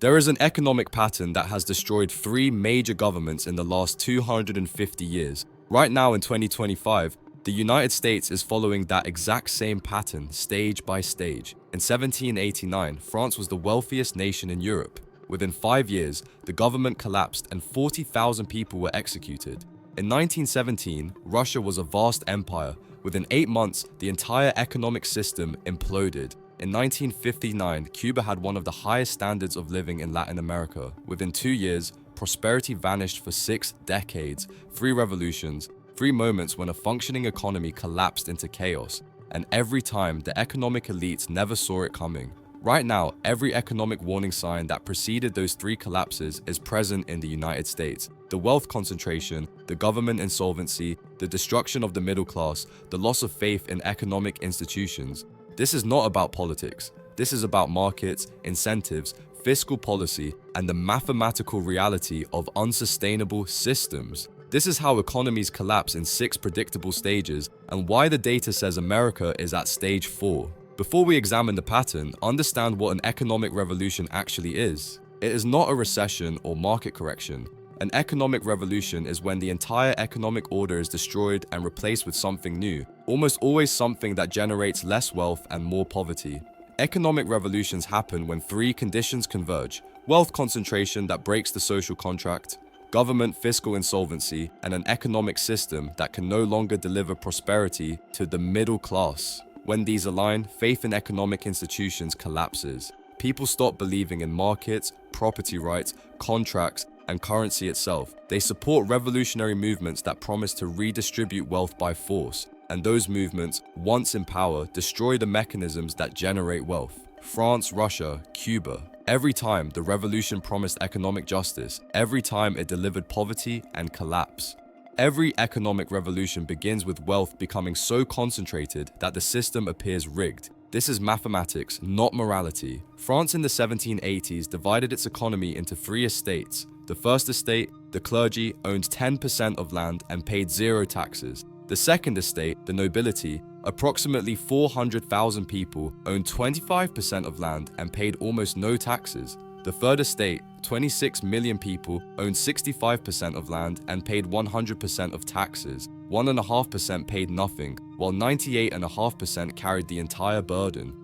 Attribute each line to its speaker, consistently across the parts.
Speaker 1: There is an economic pattern that has destroyed three major governments in the last 250 years. Right now in 2025, the United States is following that exact same pattern, stage by stage. In 1789, France was the wealthiest nation in Europe. Within 5 years, the government collapsed and 40,000 people were executed. In 1917, Russia was a vast empire. Within 8 months, the entire economic system imploded. In 1959, Cuba had one of the highest standards of living in Latin America. Within 2 years, prosperity vanished for 6 decades, 3 revolutions, 3 moments when a functioning economy collapsed into chaos, and every time the economic elites never saw it coming. Right now, every economic warning sign that preceded those 3 collapses is present in the United States. The wealth concentration, the government insolvency, the destruction of the middle class, the loss of faith in economic institutions. This is not about politics. This is about markets, incentives, fiscal policy, and the mathematical reality of unsustainable systems. This is how economies collapse in 6 predictable stages and why the data says America is at stage 4. Before we examine the pattern, understand what an economic revolution actually is. It is not a recession or market correction. An economic revolution is when the entire economic order is destroyed and replaced with something new, almost always something that generates less wealth and more poverty. Economic revolutions happen when 3 conditions converge: wealth concentration that breaks the social contract, government fiscal insolvency, and an economic system that can no longer deliver prosperity to the middle class. When these align, faith in economic institutions collapses. People stop believing in markets, property rights, contracts, and currency itself. They support revolutionary movements that promise to redistribute wealth by force, and those movements, once in power, destroy the mechanisms that generate wealth. France, Russia, Cuba. Every time the revolution promised economic justice, every time it delivered poverty and collapse. Every economic revolution begins with wealth becoming so concentrated that the system appears rigged. This is mathematics, not morality. France in the 1780s divided its economy into 3 estates. The first estate, the clergy, owned 10% of land and paid 0 taxes. The second estate, the nobility, approximately 400,000 people, owned 25% of land and paid almost no taxes. The third estate, 26 million people, owned 65% of land and paid 100% of taxes. 1.5% paid nothing, while 98.5% carried the entire burden.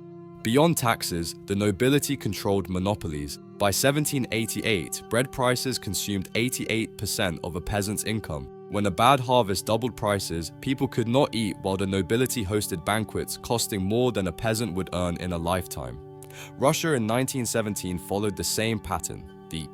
Speaker 1: Beyond taxes, the nobility controlled monopolies. By 1788, bread prices consumed 88% of a peasant's income. When a bad harvest doubled prices, people could not eat, while the nobility hosted banquets costing more than a peasant would earn in a lifetime. Russia in 1917 followed the same pattern. The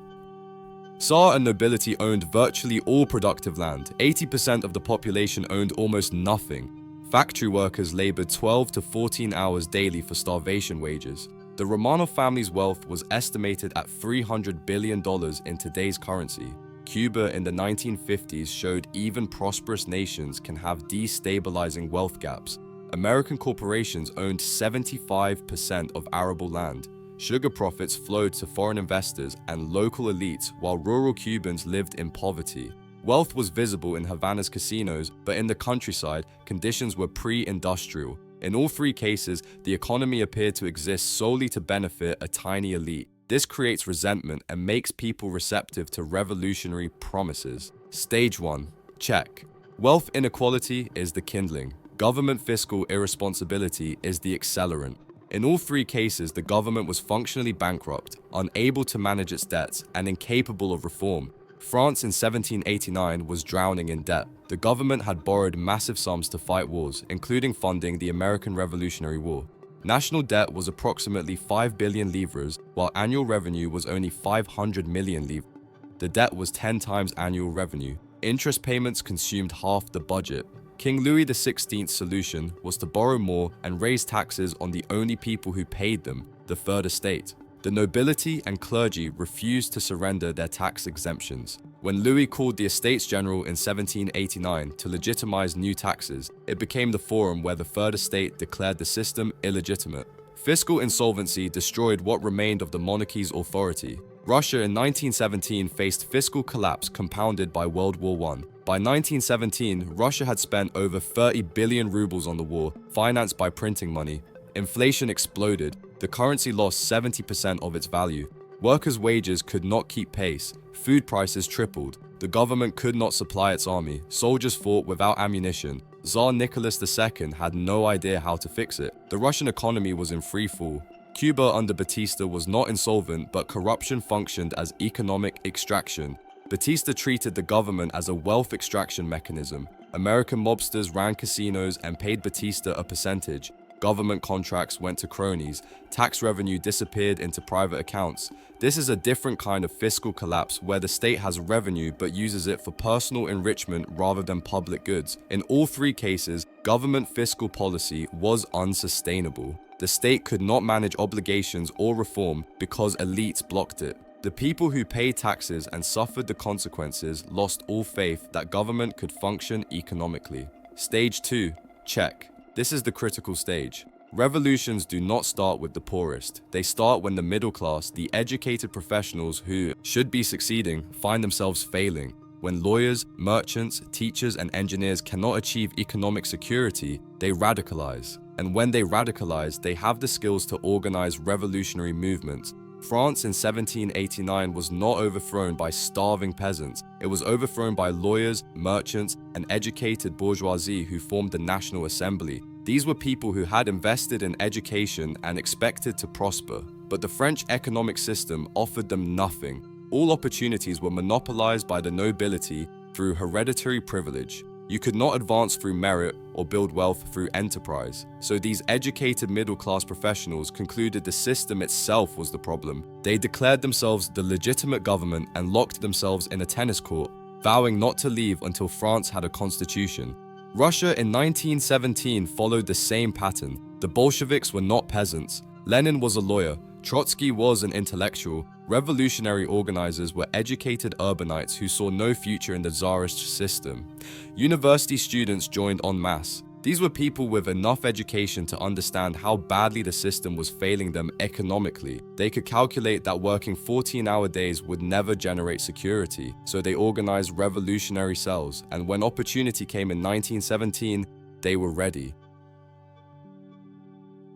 Speaker 1: Tsar and nobility owned virtually all productive land. 80% of the population owned almost nothing. Factory workers labored 12 to 14 hours daily for starvation wages. The Romanov family's wealth was estimated at $300 billion in today's currency. Cuba in the 1950s showed even prosperous nations can have destabilizing wealth gaps. American corporations owned 75% of arable land. Sugar profits flowed to foreign investors and local elites, while rural Cubans lived in poverty. Wealth was visible in Havana's casinos, but in the countryside, conditions were pre-industrial. In all 3 cases, the economy appeared to exist solely to benefit a tiny elite. This creates resentment and makes people receptive to revolutionary promises. Stage 1. Check. Wealth inequality is the kindling. Government fiscal irresponsibility is the accelerant. In all 3 cases, the government was functionally bankrupt, unable to manage its debts, and incapable of reform. France in 1789 was drowning in debt. The government had borrowed massive sums to fight wars, including funding the American Revolutionary War. National debt was approximately 5 billion livres, while annual revenue was only 500 million livres. The debt was 10 times annual revenue. Interest payments consumed half the budget. King Louis XVI's solution was to borrow more and raise taxes on the only people who paid them, the third estate. The nobility and clergy refused to surrender their tax exemptions. When Louis called the Estates General in 1789 to legitimize new taxes, it became the forum where the Third Estate declared the system illegitimate. Fiscal insolvency destroyed what remained of the monarchy's authority. Russia in 1917 faced fiscal collapse compounded by World War I. By 1917, Russia had spent over 30 billion rubles on the war, financed by printing money. Inflation exploded. The currency lost 70% of its value. Workers' wages could not keep pace, food prices tripled, the government could not supply its army, soldiers fought without ammunition. Tsar Nicholas II had no idea how to fix it. The Russian economy was in free fall. Cuba under Batista was not insolvent, but corruption functioned as economic extraction. Batista treated the government as a wealth extraction mechanism. American mobsters ran casinos and paid Batista a percentage. Government contracts went to cronies. Tax revenue disappeared into private accounts. This is a different kind of fiscal collapse where the state has revenue but uses it for personal enrichment rather than public goods. In all three cases, government fiscal policy was unsustainable. The state could not manage obligations or reform because elites blocked it. The people who paid taxes and suffered the consequences lost all faith that government could function economically. Stage 2. Check. This is the critical stage. Revolutions do not start with the poorest. They start when the middle class, the educated professionals who should be succeeding, find themselves failing. When lawyers, merchants, teachers, and engineers cannot achieve economic security, they radicalize. And when they radicalize, they have the skills to organize revolutionary movements. France in 1789 was not overthrown by starving peasants. It was overthrown by lawyers, merchants, and educated bourgeoisie who formed the National Assembly. These were people who had invested in education and expected to prosper. But the French economic system offered them nothing. All opportunities were monopolized by the nobility through hereditary privilege. You could not advance through merit or build wealth through enterprise. So these educated middle-class professionals concluded the system itself was the problem. They declared themselves the legitimate government and locked themselves in a tennis court, vowing not to leave until France had a constitution. Russia in 1917 followed the same pattern. The Bolsheviks were not peasants. Lenin was a lawyer. Trotsky was an intellectual. Revolutionary organizers were educated urbanites who saw no future in the Tsarist system. University students joined en masse. These were people with enough education to understand how badly the system was failing them economically. They could calculate that working 14-hour days would never generate security, so they organized revolutionary cells, and when opportunity came in 1917, they were ready.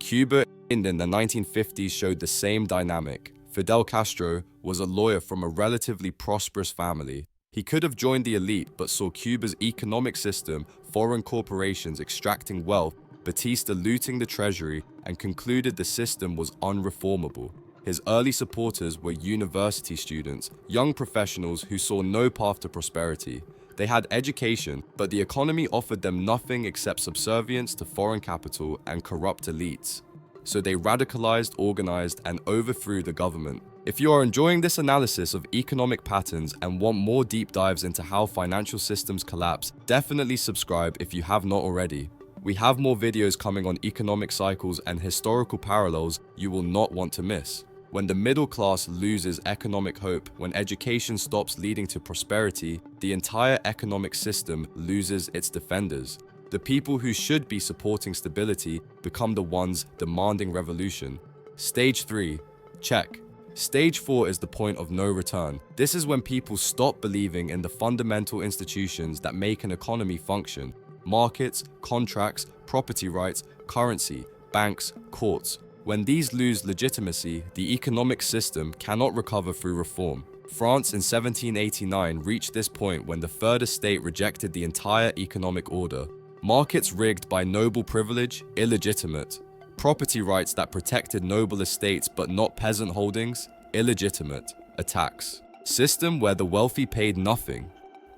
Speaker 1: Cuba in the 1950s showed the same dynamic. Fidel Castro was a lawyer from a relatively prosperous family. He could have joined the elite but saw Cuba's economic system, foreign corporations extracting wealth, Batista looting the treasury, and concluded the system was unreformable. His early supporters were university students, young professionals who saw no path to prosperity. They had education, but the economy offered them nothing except subservience to foreign capital and corrupt elites. So they radicalized, organized, and overthrew the government. If you are enjoying this analysis of economic patterns and want more deep dives into how financial systems collapse, definitely subscribe if you have not already. We have more videos coming on economic cycles and historical parallels you will not want to miss. When the middle class loses economic hope, when education stops leading to prosperity, the entire economic system loses its defenders. The people who should be supporting stability become the ones demanding revolution. Stage 3. Check. Stage 4 is the point of no return. This is when people stop believing in the fundamental institutions that make an economy function. Markets, contracts, property rights, currency, banks, courts. When these lose legitimacy, the economic system cannot recover through reform. France in 1789 reached this point when the Third Estate rejected the entire economic order. Markets rigged by noble privilege, illegitimate. Property rights that protected noble estates but not peasant holdings, illegitimate. A tax system where the wealthy paid nothing,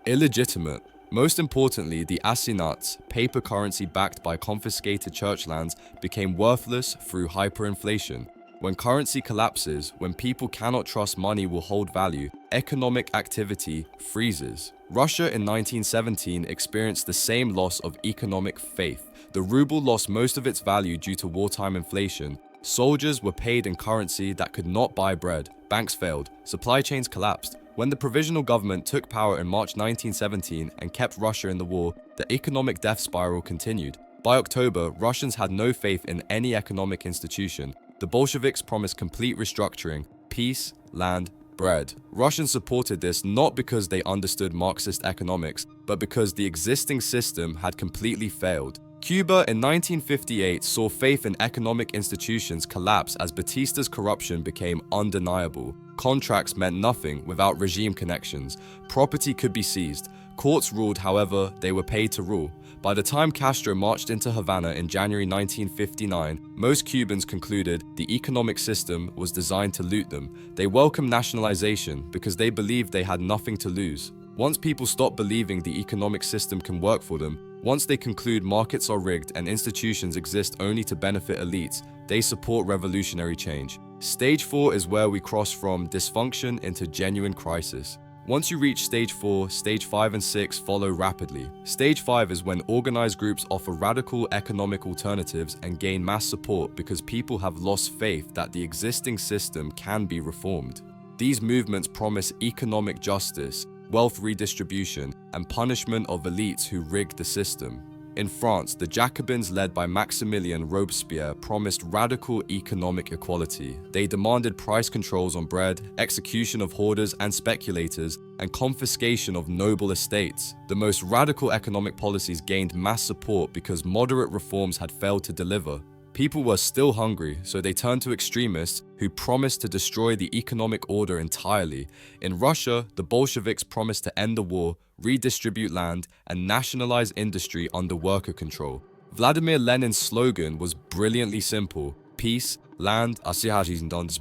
Speaker 1: illegitimate. Most importantly, the assignats, paper currency backed by confiscated church lands, became worthless through hyperinflation. When currency collapses, when people cannot trust money will hold value, economic activity freezes. Russia in 1917 experienced the same loss of economic faith. The ruble lost most of its value due to wartime inflation. Soldiers were paid in currency that could not buy bread. Banks failed. Supply chains collapsed. When the provisional government took power in March 1917 and kept Russia in the war, the economic death spiral continued. By October, Russians had no faith in any economic institution. The Bolsheviks promised complete restructuring, peace, land, bread. Russians supported this not because they understood Marxist economics, but because the existing system had completely failed. Cuba in 1958 saw faith in economic institutions collapse as Batista's corruption became undeniable. Contracts meant nothing without regime connections. Property could be seized. Courts ruled, however, they were paid to rule. By the time Castro marched into Havana in January 1959, most Cubans concluded the economic system was designed to loot them. They welcomed nationalization because they believed they had nothing to lose. Once people stop believing the economic system can work for them, once they conclude markets are rigged and institutions exist only to benefit elites, they support revolutionary change. Stage 4 is where we cross from dysfunction into genuine crisis. Once you reach stage 4, stage 5 and 6 follow rapidly. Stage 5 is when organized groups offer radical economic alternatives and gain mass support because people have lost faith that the existing system can be reformed. These movements promise economic justice, wealth redistribution, and punishment of elites who rigged the system. In France, the Jacobins led by Maximilien Robespierre promised radical economic equality. They demanded price controls on bread, execution of hoarders and speculators, and confiscation of noble estates. The most radical economic policies gained mass support because moderate reforms had failed to deliver. People were still hungry, so they turned to extremists who promised to destroy the economic order entirely. In Russia, the Bolsheviks promised to end the war, redistribute land, and nationalize industry under worker control. Vladimir Lenin's slogan was brilliantly simple: peace, land,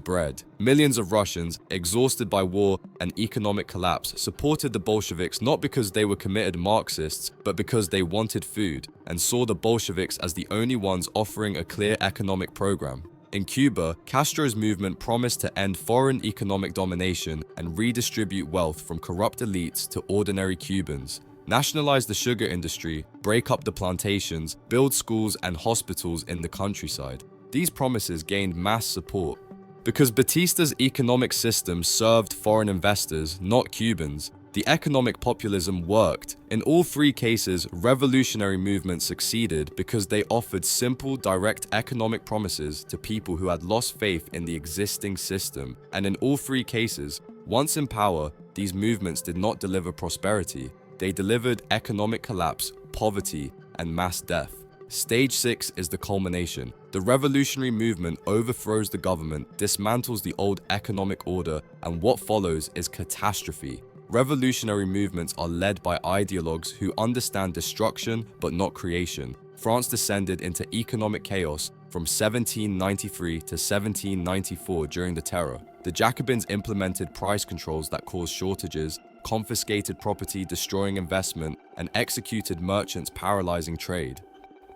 Speaker 1: bread. Millions of Russians, exhausted by war and economic collapse, supported the Bolsheviks not because they were committed Marxists, but because they wanted food, and saw the Bolsheviks as the only ones offering a clear economic program. In Cuba, Castro's movement promised to end foreign economic domination and redistribute wealth from corrupt elites to ordinary Cubans. Nationalize the sugar industry, break up the plantations, build schools and hospitals in the countryside. These promises gained mass support. Because Batista's economic system served foreign investors, not Cubans, the economic populism worked. In all three cases, revolutionary movements succeeded because they offered simple, direct economic promises to people who had lost faith in the existing system. And in all three cases, once in power, these movements did not deliver prosperity. They delivered economic collapse, poverty, and mass death. Stage 6 is the culmination. The revolutionary movement overthrows the government, dismantles the old economic order, and what follows is catastrophe. Revolutionary movements are led by ideologues who understand destruction but not creation. France descended into economic chaos from 1793 to 1794 during the Terror. The Jacobins implemented price controls that caused shortages, confiscated property, destroying investment, and executed merchants, paralyzing trade.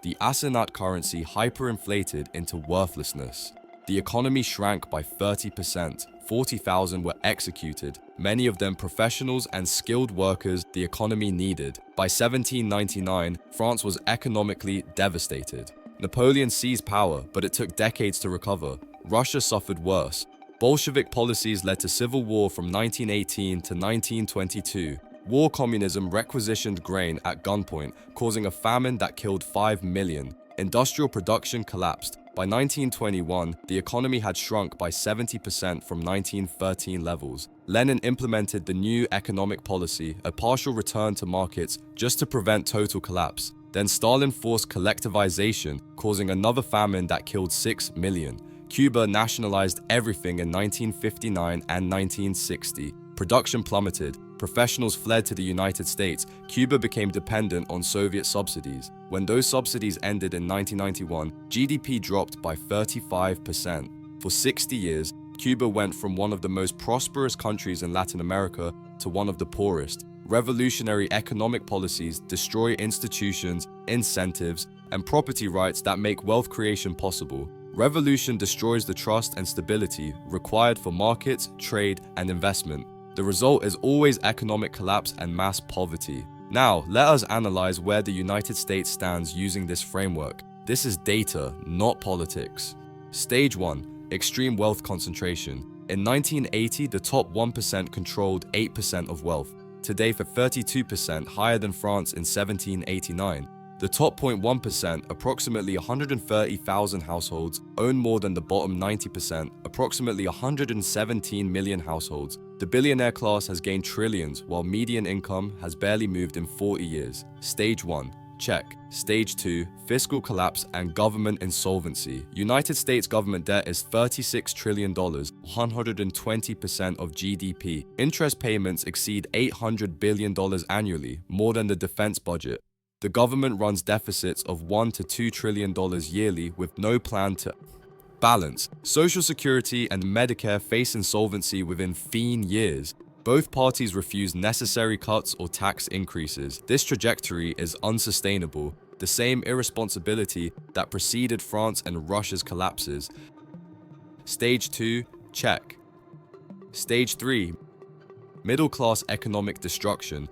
Speaker 1: The assignat currency hyperinflated into worthlessness. The economy shrank by 30%. 40,000 were executed, many of them professionals and skilled workers the economy needed. By 1799, France was economically devastated. Napoleon seized power, but it took decades to recover. Russia suffered worse. Bolshevik policies led to civil war from 1918 to 1922. War communism requisitioned grain at gunpoint, causing a famine that killed 5 million. Industrial production collapsed. By 1921, the economy had shrunk by 70% from 1913 levels. Lenin implemented the new economic policy, a partial return to markets, just to prevent total collapse. Then Stalin forced collectivization, causing another famine that killed 6 million. Cuba nationalized everything in 1959 and 1960. Production plummeted. Professionals fled to the United States. Cuba became dependent on Soviet subsidies. When those subsidies ended in 1991, GDP dropped by 35%. For 60 years, Cuba went from one of the most prosperous countries in Latin America to one of the poorest. Revolutionary economic policies destroy institutions, incentives, and property rights that make wealth creation possible. Revolution destroys the trust and stability required for markets, trade, and investment. The result is always economic collapse and mass poverty. Now, let us analyze where the United States stands using this framework. This is data, not politics. Stage 1. Extreme wealth concentration. In 1980, the top 1% controlled 8% of wealth. Today, for 32%, higher than France in 1789. The top 0.1%, approximately 130,000 households, own more than the bottom 90%, approximately 117 million households. The billionaire class has gained trillions, while median income has barely moved in 40 years. Stage 1. Check. Stage 2, fiscal collapse and government insolvency. United States government debt is $36 trillion, 120% of GDP. Interest payments exceed $800 billion annually, more than the defense budget. The government runs deficits of $1 to $2 trillion yearly with no plan to balance. Social Security and Medicare face insolvency within 15 years. Both parties refuse necessary cuts or tax increases. This trajectory is unsustainable, the same irresponsibility that preceded France and Russia's collapses. Stage 2, check. Stage 3, middle-class economic destruction.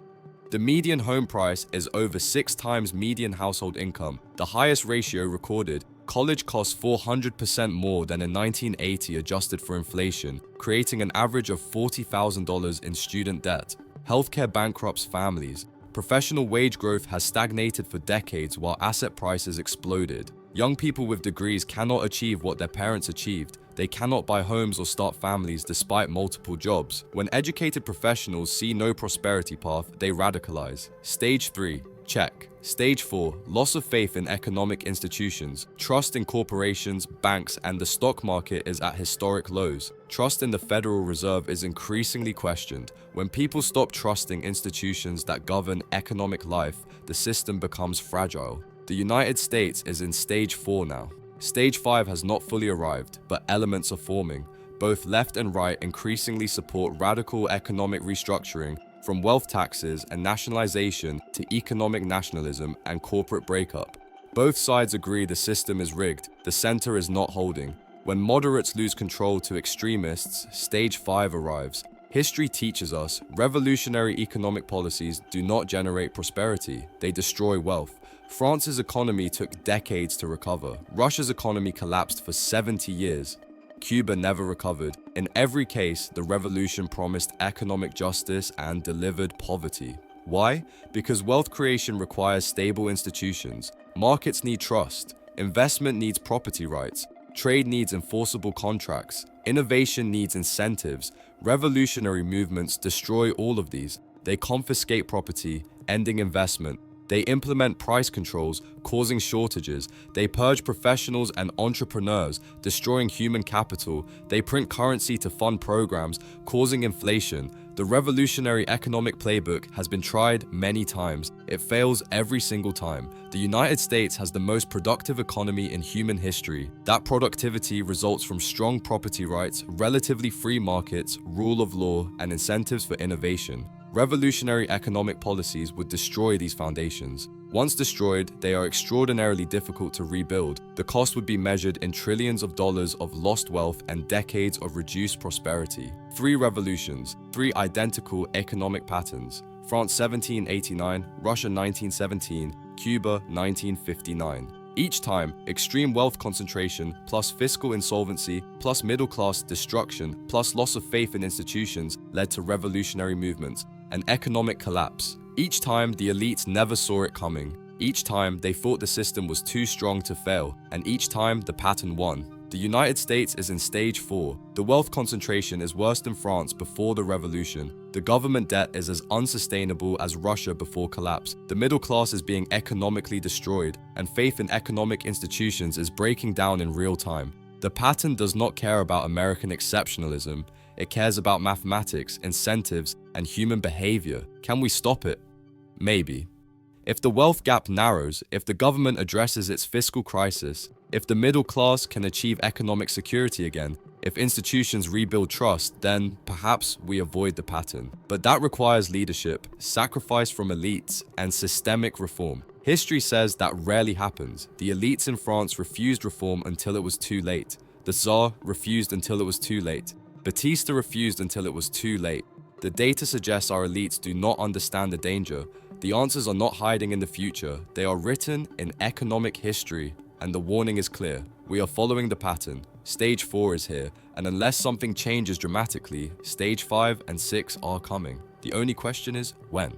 Speaker 1: The median home price is over 6 times median household income, the highest ratio recorded. College costs 400% more than in 1980 adjusted for inflation, creating an average of $40,000 in student debt. Healthcare bankrupts families. Professional wage growth has stagnated for decades while asset prices exploded. Young people with degrees cannot achieve what their parents achieved. They cannot buy homes or start families despite multiple jobs. When educated professionals see no prosperity path, they radicalize. Stage 3, check. Stage 4, loss of faith in economic institutions. Trust in corporations, banks, and the stock market is at historic lows. Trust in the Federal Reserve is increasingly questioned. When people stop trusting institutions that govern economic life, the system becomes fragile. The United States is in stage 4 now. Stage 5 has not fully arrived, but elements are forming. Both left and right increasingly support radical economic restructuring, from wealth taxes and nationalization to economic nationalism and corporate breakup. Both sides agree the system is rigged, the center is not holding. When moderates lose control to extremists, stage 5 arrives. History teaches us revolutionary economic policies do not generate prosperity, they destroy wealth. France's economy took decades to recover. Russia's economy collapsed for 70 years. Cuba never recovered. In every case, the revolution promised economic justice and delivered poverty. Why? Because wealth creation requires stable institutions. Markets need trust. Investment needs property rights. Trade needs enforceable contracts. Innovation needs incentives. Revolutionary movements destroy all of these. They confiscate property, ending investment. They implement price controls, causing shortages. They purge professionals and entrepreneurs, destroying human capital. They print currency to fund programs, causing inflation. The revolutionary economic playbook has been tried many times. It fails every single time. The United States has the most productive economy in human history. That productivity results from strong property rights, relatively free markets, rule of law, and incentives for innovation. Revolutionary economic policies would destroy these foundations. Once destroyed, they are extraordinarily difficult to rebuild. The cost would be measured in trillions of dollars of lost wealth and decades of reduced prosperity. 3 revolutions, 3 identical economic patterns. France 1789, Russia 1917, Cuba 1959. Each time, extreme wealth concentration, plus fiscal insolvency, plus middle-class destruction, plus loss of faith in institutions led to revolutionary movements, an economic collapse. Each time, the elites never saw it coming. Each time, they thought the system was too strong to fail, and each time, the pattern won. The United States is in stage 4. The wealth concentration is worse than France before the revolution. The government debt is as unsustainable as Russia before collapse. The middle class is being economically destroyed, and faith in economic institutions is breaking down in real time. The pattern does not care about American exceptionalism. It cares about mathematics, incentives, and human behavior. Can we stop it? Maybe. If the wealth gap narrows, if the government addresses its fiscal crisis, if the middle class can achieve economic security again, if institutions rebuild trust, then perhaps we avoid the pattern. But that requires leadership, sacrifice from elites, and systemic reform. History says that rarely happens. The elites in France refused reform until it was too late. The Tsar refused until it was too late. Batista refused until it was too late. The data suggests our elites do not understand the danger. The answers are not hiding in the future. They are written in economic history. And the warning is clear. We are following the pattern. Stage 4 is here, and unless something changes dramatically, stage 5 and 6 are coming. The only question is when.